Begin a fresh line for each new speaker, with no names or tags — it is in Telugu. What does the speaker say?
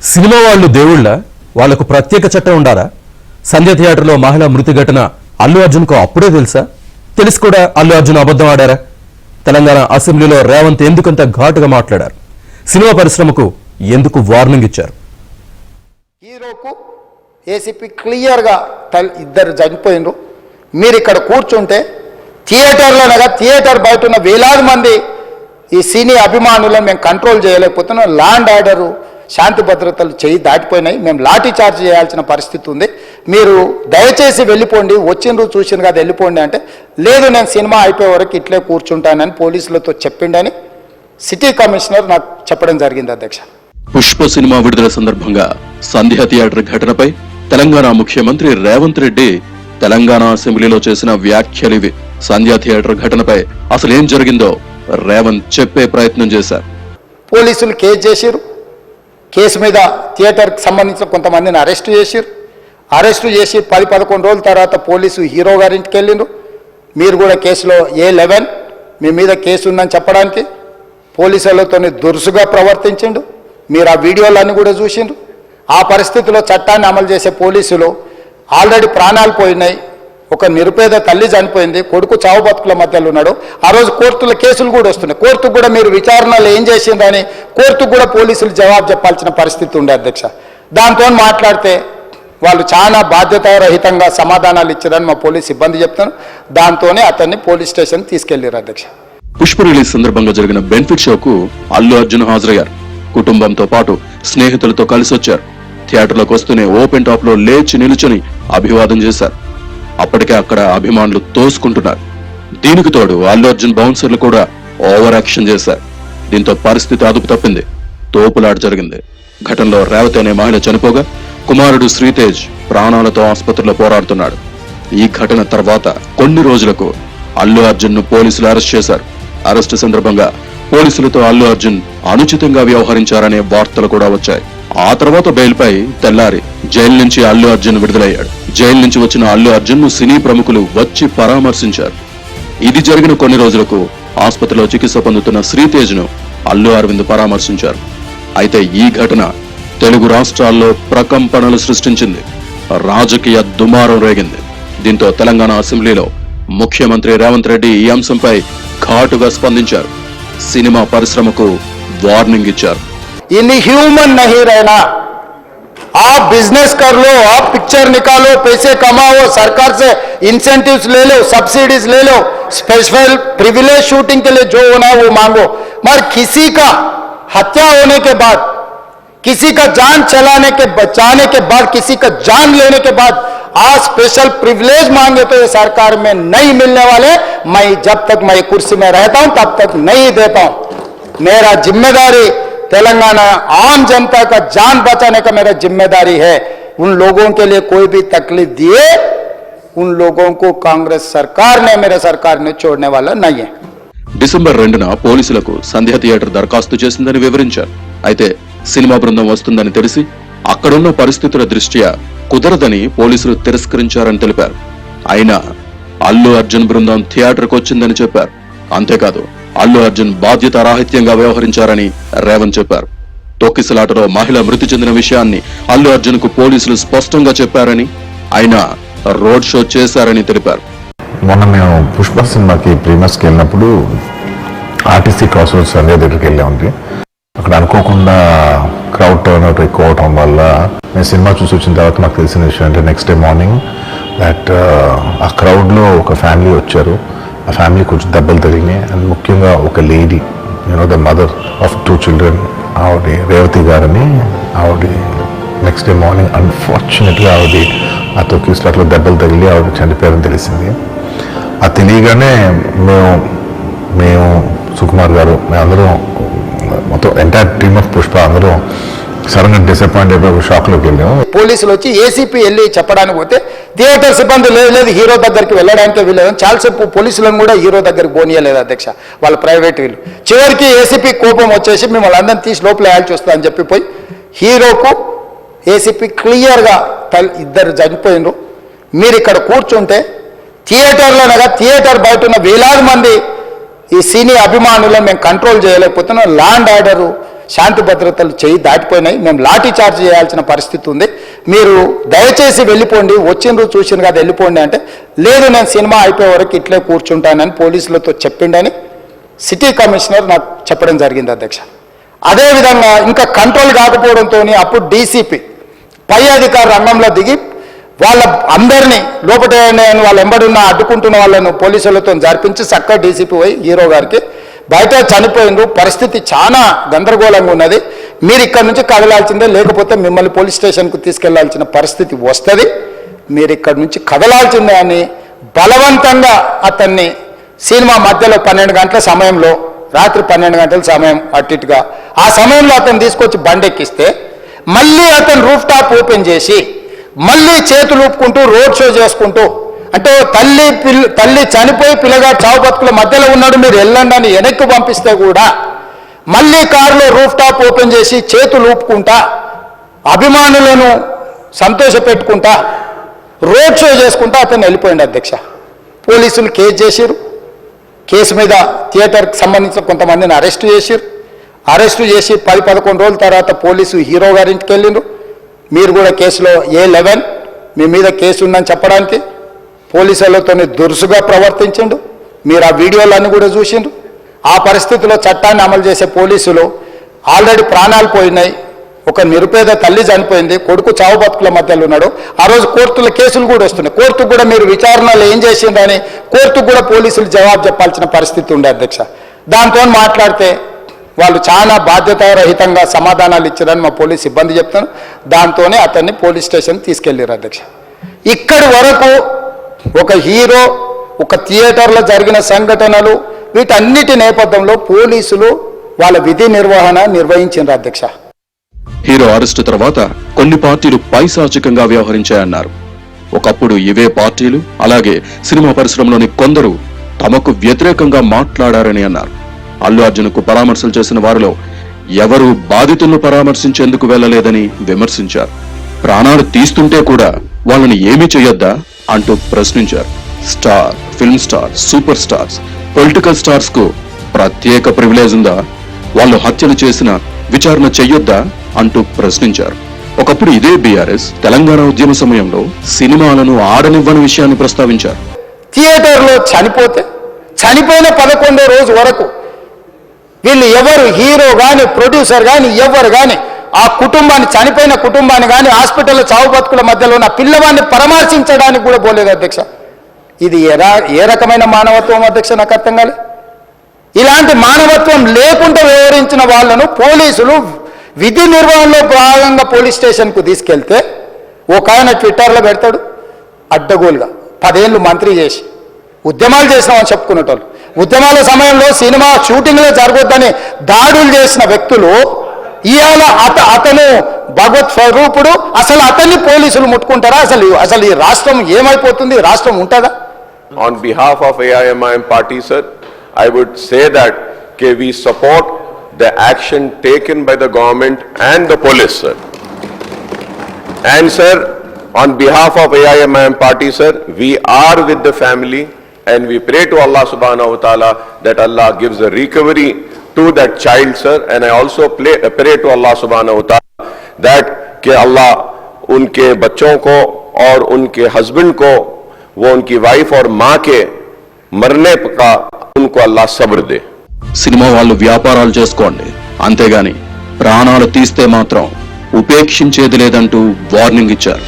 సినిమా వాళ్ళు దేవుళ్ళ వాళ్లకు ప్రత్యేక చట్టం ఉండాలా? సంధ్య థియేటర్లో మహిళా మృతి ఘటన అల్లు అర్జున్కు అప్పుడే తెలుసా? తెలిసి కూడా అల్లు అర్జున్ అబద్ధం ఆడారా? తెలంగాణ అసెంబ్లీలో రేవంత్ ఎందుకంత ఘాటుగా మాట్లాడారు? సినిమా పరిశ్రమకు ఎందుకు వార్నింగ్ ఇచ్చారు?
హీరోకు ఏసీపీ క్లియర్గా ఇద్దరు చనిపోయినరు. మీరు ఇక్కడ కూర్చుంటే థియేటర్లోనగా థియేటర్ బయట ఉన్న వేలాది మంది ఈ సినీ అభిమానులను మేము కంట్రోల్ చేయలేకపోతున్నాం. ల్యాండ్ ఆర్డరు శాంతి భద్రతలు చేయి దాటిపోయినాయి. మేము లాఠీ చార్జ్ చేయాల్సిన పరిస్థితి ఉంది. మీరు దయచేసి వెళ్ళిపోండి, వచ్చిండ్రు చూసిన కదా వెళ్ళిపోండి అంటే, లేదు నేను సినిమా అయిపోయే వరకు ఇట్లే కూర్చుంటానని పోలీసులతో చెప్పిండని సిటీ కమిషనర్ నాకు చెప్పడం జరిగింది అధ్యక్ష.
పుష్ప సినిమా విడుదల సందర్భంగా సంధ్య థియేటర్ ఘటనపై తెలంగాణ ముఖ్యమంత్రి రేవంత్ రెడ్డి తెలంగాణ అసెంబ్లీలో చేసిన వ్యాఖ్యలివి. సంధ్య థియేటర్ ఘటనపై అసలేం జరిగిందో రేవంత్ చెప్పే ప్రయత్నం చేశారు.
పోలీసులు కేసు చేశారు. కేసు మీద థియేటర్కి సంబంధించిన కొంతమందిని అరెస్టు చేశారు. అరెస్టు చేసి 10-11 రోజుల తర్వాత పోలీసు హీరో గారింటికి వెళ్ళిండ్రు. మీరు కూడా కేసులో A11 మీ మీద కేసు ఉందని చెప్పడానికి పోలీసులతో దురుసుగా ప్రవర్తించిండు. మీరు ఆ వీడియోలన్నీ కూడా చూసిండ్రు. ఆ పరిస్థితిలో చట్టాన్ని అమలు చేసే పోలీసులు ఆల్రెడీ ప్రాణాలు పోయినాయి. ఒక నిరుపేద తల్లి చనిపోయింది, కొడుకు చావు బతుకుల మధ్యలో ఉన్నాడు. ఆ రోజు కోర్టుల కేసులు కూడా వస్తున్నాయి. కోర్టుకు కూడా మీరు విచారణలు ఏం చేసిందని కోర్టుకు కూడా పోలీసులు జవాబు చెప్పాల్సిన పరిస్థితి ఉండే అధ్యక్ష. దాంతో మాట్లాడితే వాళ్ళు చాలా బాధ్యతారహితంగా సమాధానాలు ఇచ్చారని మా పోలీస్ సిబ్బంది చెప్తాను. దాంతోనే అతన్ని పోలీస్ స్టేషన్ తీసుకెళ్లారు అధ్యక్ష.
పుష్ప రిలీజ్ సందర్భంగా జరిగిన బెనిఫిట్ షోకు అల్లు అర్జున్ హాజరయ్యారు. కుటుంబంతో పాటు స్నేహితులతో కలిసి వచ్చారు. థియేటర్లోకి వస్తూనే ఓపెన్ టాప్ లో లేచి నిలుచుని అభివాదం చేశారు. అప్పటికే అక్కడ అభిమానులు తోసుకుంటున్నారు. దీనికి తోడు అల్లు అర్జున్ బౌన్సర్లు కూడా ఓవర్ యాక్షన్ చేశారు. దీంతో పరిస్థితి అదుపు తప్పింది. తోపులాట జరిగింది. ఘటనలో రేవతి అనే మహిళ చనిపోగా కుమారుడు శ్రీతేజ్ ప్రాణాలతో ఆసుపత్రిలో పోరాడుతున్నాడు. ఈ ఘటన తర్వాత కొన్ని రోజులకు అల్లు అర్జున్ ను పోలీసులు అరెస్ట్ చేశారు. అరెస్టు సందర్భంగా పోలీసులతో అల్లు అర్జున్ అనుచితంగా వ్యవహరించారనే వార్తలు కూడా వచ్చాయి. ఆ తర్వాత బెయిల్పై తెల్లారి జైలు నుంచి అల్లు అర్జున్ విడుదలయ్యాడు. జైలు నుంచి వచ్చిన అల్లు అర్జున్ ను సినీ ప్రముఖులు వచ్చి పరామర్శించారు. ఇది జరిగిన కొన్ని రోజులకు ఆసుపత్రిలో చికిత్స పొందుతున్న శ్రీతేజ్ ను అల్లు అరవింద్ పరామర్శించారు. అయితే ఈ ఘటన తెలుగు రాష్ట్రాల్లో ప్రకంపనలు సృష్టించింది. రాజకీయ దుమారం రేగింది. దీంతో తెలంగాణ అసెంబ్లీలో ముఖ్యమంత్రి రేవంత్ రెడ్డి ఈ అంశంపై ఘాటుగా స్పందించారు. సినిమా పరిశ్రమకు వార్నింగ్ ఇచ్చారు.
इन ह्यूमन नहीं रहना, आप बिजनेस कर लो, आप पिक्चर निकालो, पैसे कमाओ, सरकार से इंसेंटिव्स ले लो, सब्सिडीज ले लो, स्पेशल प्रिविलेज शूटिंग के लिए जो होना है वो मांगो, मगर किसी का हत्या होने के बाद, किसी का जान चलाने के बचाने के बाद, किसी का जान लेने के बाद आज स्पेशल प्रिविलेज मांगे तो ये सरकार में नहीं मिलने वाले. मैं जब तक मैं कुर्सी में रहता हूं तब तक नहीं देता हूं. मेरा जिम्मेदारी तेलंगाना आम जनता का जान बचाने का मेरा जिम्मेदारी है. उन लोगों के लिए कोई भी तकलीफ दिए उन लोगों को कांग्रेस सरकार ने, मेरे सरकार ने छोड़ने वाला नहीं है.
డిసెంబర్ 2న పోలీసులకు సంధ్య థియేటర్ దరఖాస్తు చేసిందని వివరించారు. అయితే సినిమా బృందం వస్తుందని తెలిసి అక్కడున్న పరిస్థితుల దృష్ట్యా కుదరదని పోలీసులు తిరస్కరించారని తెలిపారు. అయినా అల్లు అర్జున్ బృందం థియేటర్కు వచ్చిందని చెప్పారు. అంతేకాదు అల్లు అర్జున్ బాధ్యతారాహిత్యంగా వ్యవహరించారని రేవంత్ చెప్పారు. తొక్కిసలాటలో మహిళ మృతి చెందిన విషయాన్ని అల్లు అర్జున్ కు పోలీసులు స్పష్టంగా చెప్పారని, ఆయన రోడ్ షో చేశారని తెలిపారు.
మొన్న మేము పుష్ప సినిమాకి ప్రీమియర్స్కి వెళ్ళినప్పుడు ఆర్టీసీ క్రాస్ రోడ్స్ సంధ్య దగ్గరికి వెళ్ళామండి. అక్కడ అనుకోకుండా క్రౌడ్ టర్న్ అవుట్ ఎక్కువ అవటం వల్ల మేము సినిమా చూసి వచ్చిన తర్వాత మాకు తెలిసిన విషయం అంటే నెక్స్ట్ డే మార్నింగ్ దట్ ఆ క్రౌడ్లో ఒక ఫ్యామిలీ వచ్చారు. ఆ ఫ్యామిలీ కొంచెం దెబ్బలు తగిలినాయి. అండ్ ముఖ్యంగా ఒక lady, the mother of 2 children, ఆవిడ రేవతి గారని, ఆవిడ నెక్స్ట్ డే మార్నింగ్ అన్ఫార్చునేట్గా ఆవిడ ఆ తొక్కిసలాట్లో దెబ్బలు తగిలి ఆవిడ చనిపోయారని తెలిసింది. అది తెలియగానే మేము సుకుమార్ గారు, మేమందరం మొత్తం ఎంటైర్ టీమ్ ఆఫ్ పుష్ప అందరూ సడన్గా డిసప్పాయింట్ అయిపోయి షాక్లోకి వెళ్ళాము.
పోలీసులు వచ్చి ఏసీపీ వెళ్ళి చెప్పడానికి పోతే థియేటర్ సిబ్బంది లేదు హీరో దగ్గరికి వెళ్ళడానికి వీళ్ళేదని చాలాసేపు పోలీసులను కూడా హీరో దగ్గరికి పోనీయలేదు అధ్యక్ష, వాళ్ళ ప్రైవేట్ వీళ్ళు. చివరికి ఏసీపీ కోపం వచ్చేసి మిమ్మల్ని అందరినీ తీసి లోపల వేయాల్సి వస్తుందని చెప్పిపోయి హీరోకు ఏసీపీ క్లియర్గా ఇద్దరు చనిపోయినరు. మీరు ఇక్కడ కూర్చుంటే థియేటర్లోనగా థియేటర్ బయట ఉన్న వేలాది మంది ఈ సినీ అభిమానులను మేము కంట్రోల్ చేయలేకపోతున్నాం. ల్యాండ్ ఆర్డరు శాంతి భద్రతలు చేయి దాటిపోయినాయి, మేము లాఠీ చార్జ్ చేయాల్సిన పరిస్థితి ఉంది, మీరు దయచేసి వెళ్ళిపోండి, వచ్చిండ్రు చూసిన కదా వెళ్ళిపోండి అంటే, లేదు నేను సినిమా అయిపోయే వరకు ఇట్లే కూర్చుంటానని పోలీసులతో చెప్పిండని సిటీ కమిషనర్ నాకు చెప్పడం జరిగింది అధ్యక్ష. అదేవిధంగా ఇంకా కంట్రోల్ కాకపోవడంతో అప్పుడు డీసీపీ పై అధికారి రంగంలో దిగి వాళ్ళ అందరినీ లోపల వాళ్ళ ఎంబడున్న అడ్డుకుంటున్న వాళ్ళను పోలీసులతో జరిపించి చక్కగా డీసీపీ పోయి హీరో గారికి బయట చనిపోయిండ్రు, పరిస్థితి చాలా గందరగోళంగా ఉన్నది, మీరు ఇక్కడి నుంచి కదలాల్సిందే, లేకపోతే మిమ్మల్ని పోలీస్ స్టేషన్కు తీసుకెళ్లాల్సిన పరిస్థితి వస్తుంది, మీరు ఇక్కడి నుంచి కదలాల్సిందే అని బలవంతంగా అతన్ని సినిమా మధ్యలో 12 గంటల సమయంలో, రాత్రి 12 గంటల సమయం అట్టిగా ఆ సమయంలో అతను తీసుకొచ్చి బండెక్కిస్తే మళ్ళీ అతను రూఫ్ టాప్ ఓపెన్ చేసి మళ్ళీ చేతులు ఊపుకుంటూ రోడ్ షో చేసుకుంటూ, అంటే తల్లి చనిపోయి పిల్లగాడు చావు బతుకుల మధ్యలో ఉన్నాడు, మీరు వెళ్ళండి అని వెనక్కి పంపిస్తే కూడా మళ్ళీ కారులో రూఫ్ టాప్ ఓపెన్ చేసి చేతులు ఊపుకుంటా అభిమానులను సంతోషపెట్టుకుంటా రోడ్ షో చేసుకుంటా అతను వెళ్ళిపోయింది అధ్యక్ష. పోలీసులు కేసు చేసిరు, కేసు మీద థియేటర్కి సంబంధించిన కొంతమందిని అరెస్టు చేసి 10-11 రోజుల తర్వాత పోలీసు హీరో గారింటికి వెళ్ళిండ్రు. మీరు కూడా కేసులో A11 మీ మీద కేసు ఉందని చెప్పడానికి పోలీసులతో దురుసుగా ప్రవర్తించిండు, మీరు ఆ వీడియోలన్నీ కూడా చూసిండ్రు. ఆ పరిస్థితిలో చట్టాన్ని అమలు చేసే పోలీసులు ఆల్రెడీ ప్రాణాలు పోయినాయి, ఒక నిరుపేద తల్లి చనిపోయింది, కొడుకు చావు బతుకుల మధ్యలో ఉన్నాడు, ఆ రోజు కోర్టుల కేసులు కూడా వస్తున్నాయి, కోర్టుకు కూడా మీరు విచారణలు ఏం చేసిండ్రని కోర్టుకు కూడా పోలీసులు జవాబు చెప్పాల్సిన పరిస్థితి ఉండే అధ్యక్ష. దాంతో మాట్లాడితే వాళ్ళు చాలా బాధ్యతారహితంగా సమాధానాలు ఇచ్చారని మా పోలీస్ సిబ్బంది చెప్తాను, దాంతోనే అతన్ని పోలీస్ స్టేషన్ తీసుకెళ్ళారు అధ్యక్ష. ఇక్కడి వరకు ఒక హీరో, ఒక థియేటర్లో జరిగిన సంఘటనలు, వీటన్నిటి నేపథ్యంలో పోలీసులు వాళ్ళ విధి నిర్వహణ నిర్వహించారు అధ్యక్ష.
హీరో అరెస్టు తర్వాత కొన్ని పార్టీలు పైశాచికంగా వ్యవహరించాయన్నారు. ఒకప్పుడు ఇవే పార్టీలు అలాగే సినిమా పరిశ్రమలోని కొందరు తమకు వ్యతిరేకంగా మాట్లాడారని అన్నారు. అల్లు అర్జున్కు పరామర్శలు చేసిన వారిలో ఎవరూ బాధితులను పరామర్శించేందుకు వెళ్లలేదని విమర్శించారు. ప్రాణాలు తీస్తుంటే కూడా వాళ్ళని ఏమీ చేయొద్దా అంటూ ప్రశ్నించారు. Star, film star, super stars, political stars కు ప్రత్యేక ప్రివిలేజ్ ఉందా? వాళ్ళు హత్యలు చేసిన విచారణ చెయ్యొద్దా అంటూ ప్రశ్నించారు. ఒకప్పుడు ఇదే బీఆర్ఎస్ తెలంగాణ ఉద్యమ సమయంలో సినిమాలను ఆడనివ్వని విషయాన్ని ప్రస్తావించారు.
థియేటర్లో చనిపోయిన 11వ రోజు వరకు వీళ్ళు ఎవరు, హీరో కానీ ప్రొడ్యూసర్ కానీ ఎవరు కానీ ఆ కుటుంబాన్ని, చనిపోయిన కుటుంబాన్ని కానీ హాస్పిటల్లో చావు బతుకుల మధ్యలో ఉన్న పిల్లవాడిని పరామర్శించడానికి కూడా పోలేదు అధ్యక్ష. ఇది ఏ రకమైన మానవత్వం అధ్యక్ష? నాకు అర్థం కాలే. ఇలాంటి మానవత్వం లేకుండా వ్యవహరించిన వాళ్ళను పోలీసులు విధి నిర్వహణలో భాగంగా పోలీస్ స్టేషన్కు తీసుకెళ్తే ఒక ఆయన ట్విట్టర్లో పెడతాడు అడ్డగోలుగా 10 ఏళ్ళు మంత్రి చేసి ఉద్యమాలు చేసినామని చెప్పుకునేటోళ్ళు, ఉద్యమాల సమయంలో సినిమా షూటింగ్లో జరగొద్దని దాడులు చేసిన వ్యక్తులు ఇవాళ అతను భగవత్ స్వరూపుడు, అసలు అతన్ని పోలీసులు ముట్టుకుంటారా? అసలు ఈ రాష్ట్రం ఏమైపోతుంది? రాష్ట్రం ఉంటుందా?
On behalf of AIMIM party, sir, I would say that we support the action taken by the government and the police, sir. And sir, on behalf of AIMIM party, sir, we are with the family and we pray to Allah subhanahu wa ta'ala that Allah gives a recovery to that child, sir. And I also pray to Allah subhanahu wa ta'ala that कि Allah उनके बच्चों को और उनके हस्बैंड को, वो उनकी वाइफ और माँ के मरने का उनको अल्लाह सब्र दे.
సినిమా వాళ్ళు వ్యాపారాలు చేసుకోండి, అంతేగాని ప్రాణాలు తీస్తే మాత్రం ఉపేక్షించేది లేదంటూ వార్నింగ్ ఇచ్చారు.